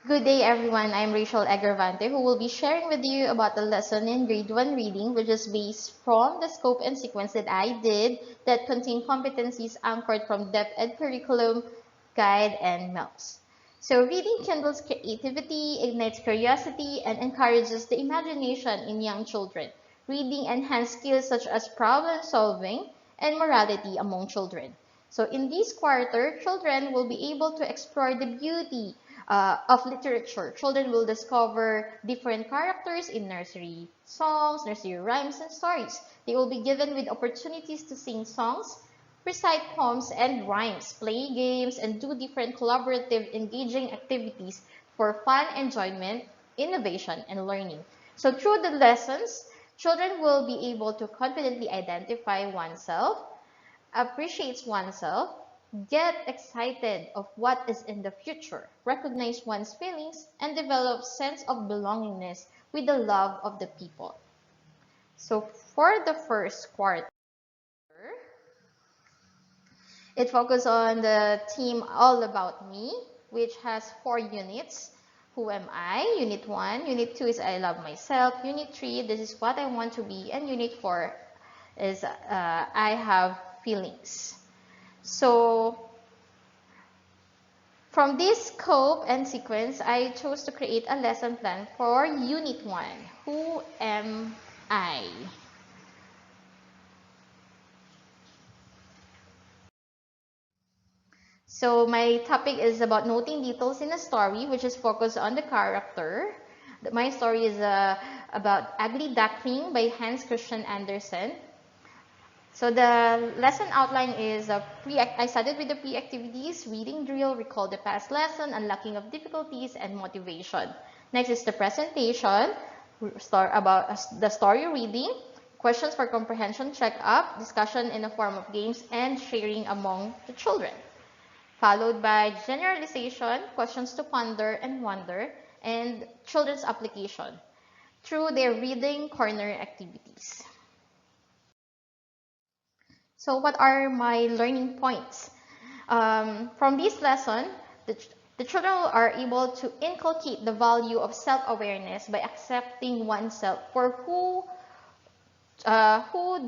Good day, everyone. I'm Rachel Agravante, who will be sharing with you about the lesson in Grade 1 reading, which is based from the scope and sequence that I did that contain competencies anchored from DepEd curriculum, guide, and MELS. So, reading kindles creativity, ignites curiosity, and encourages the imagination in young children. Reading enhances skills such as problem solving and morality among children. So in this quarter, children will be able to explore the beauty of literature. Children will discover different characters in nursery songs, nursery rhymes, and stories. They will be given with opportunities to sing songs, recite poems and rhymes, play games, and do different collaborative, engaging activities for fun, enjoyment, innovation, and learning. So through the lessons, children will be able to confidently identify oneself, appreciates oneself, get excited of what is in the future, recognize one's feelings, and develop sense of belongingness with the love of the people. So for the first quarter, it focuses on the theme All About Me, which has 4 units. Who am I? Unit 1. Unit 2 is I love myself. Unit 3, this is what I want to be. And Unit 4 is I have feelings. So from this scope and sequence, I chose to create a lesson plan for Unit 1. Who am I? So my topic is about noting details in a story, which is focused on the character. My story is about Ugly Duckling by Hans Christian Andersen. So the lesson outline is I started with the pre-activities, reading drill, recall the past lesson, unlocking of difficulties, and motivation. Next is the presentation, about the story reading, questions for comprehension check-up, discussion in the form of games, and sharing among the children. Followed by generalization, questions to ponder and wonder, and children's application through their reading corner activities. So what are my learning points? From this lesson, the children are able to inculcate the value of self-awareness by accepting oneself for who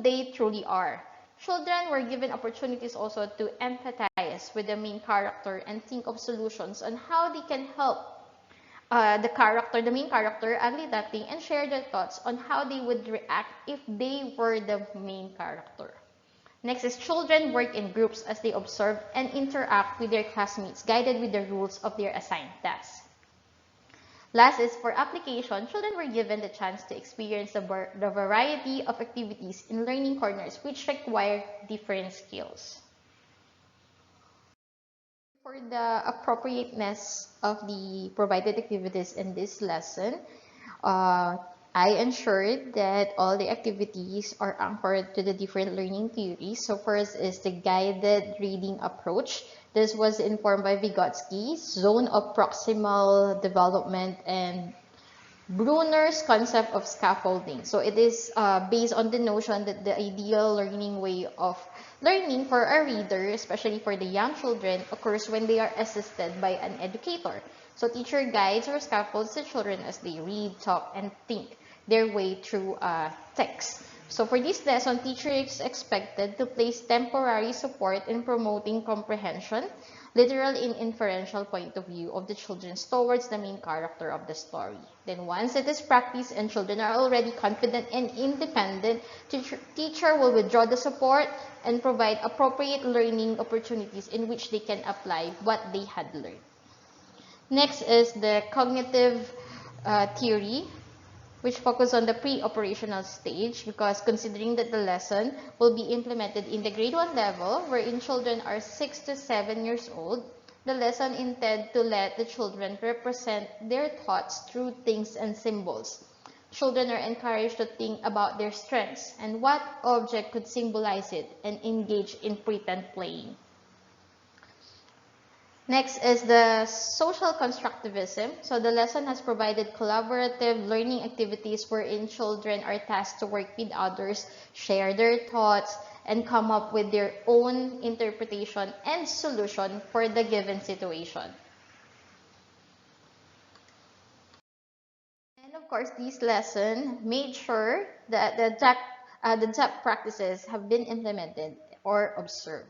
they truly are. Children were given opportunities also to empathize with the main character and think of solutions on how they can help the main character, Ugly Duckling, and share their thoughts on how they would react if they were the main character. Next is children work in groups as they observe and interact with their classmates, guided with the rules of their assigned tasks. Last is for application, children were given the chance to experience the variety of activities in learning corners which require different skills. For the appropriateness of the provided activities in this lesson, uh, I ensured that all the activities are anchored to the different learning theories. So first is the guided reading approach. This was informed by Vygotsky, zone of proximal development, and Bruner's concept of scaffolding. So it is based on the notion that the ideal learning way of learning for a reader, especially for the young children, occurs when they are assisted by an educator. So teacher guides or scaffolds the children as they read, talk, and think their way through text. So for this lesson, teacher is expected to place temporary support in promoting comprehension, literal and inferential point of view of the children towards the main character of the story. Then once it is practiced and children are already confident and independent, teacher will withdraw the support and provide appropriate learning opportunities in which they can apply what they had learned. Next is the cognitive theory, which focus on the pre-operational stage, because considering that the lesson will be implemented in the grade 1 level wherein children are 6 to 7 years old, the lesson intended to let the children represent their thoughts through things and symbols. Children are encouraged to think about their strengths and what object could symbolize it and engage in pretend playing. Next is the social constructivism. So the lesson has provided collaborative learning activities wherein children are tasked to work with others, share their thoughts, and come up with their own interpretation and solution for the given situation. of course, this lesson made sure that the JAP practices have been implemented or observed.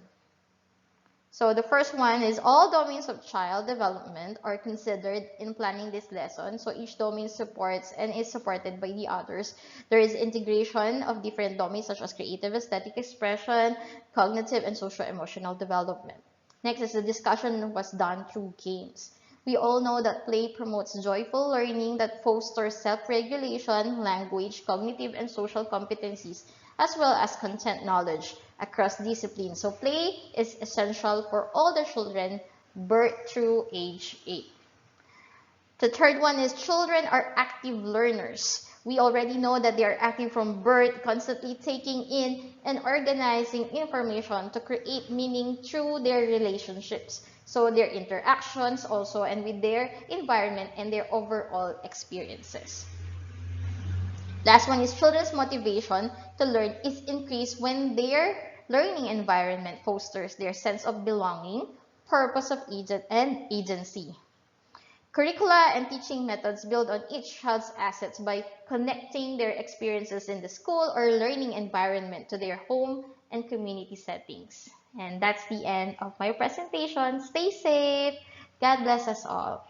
So the first one is all domains of child development are considered in planning this lesson. So each domain supports and is supported by the others. There is integration of different domains such as creative aesthetic expression, cognitive and social emotional development. Next is the discussion was done through games. We all know that play promotes joyful learning that fosters self-regulation, language, cognitive, and social competencies, as well as content knowledge across disciplines. So play is essential for all the children birth through age 8. The third one is children are active learners. We already know that they are active from birth, constantly taking in and organizing information to create meaning through their relationships. So their interactions also and with their environment and their overall experiences. Last one is children's motivation to learn is increased when their learning environment fosters their sense of belonging, purpose of agency. Curricula and teaching methods build on each child's assets by connecting their experiences in the school or learning environment to their home and community settings. And that's the end of my presentation. Stay safe. God bless us all.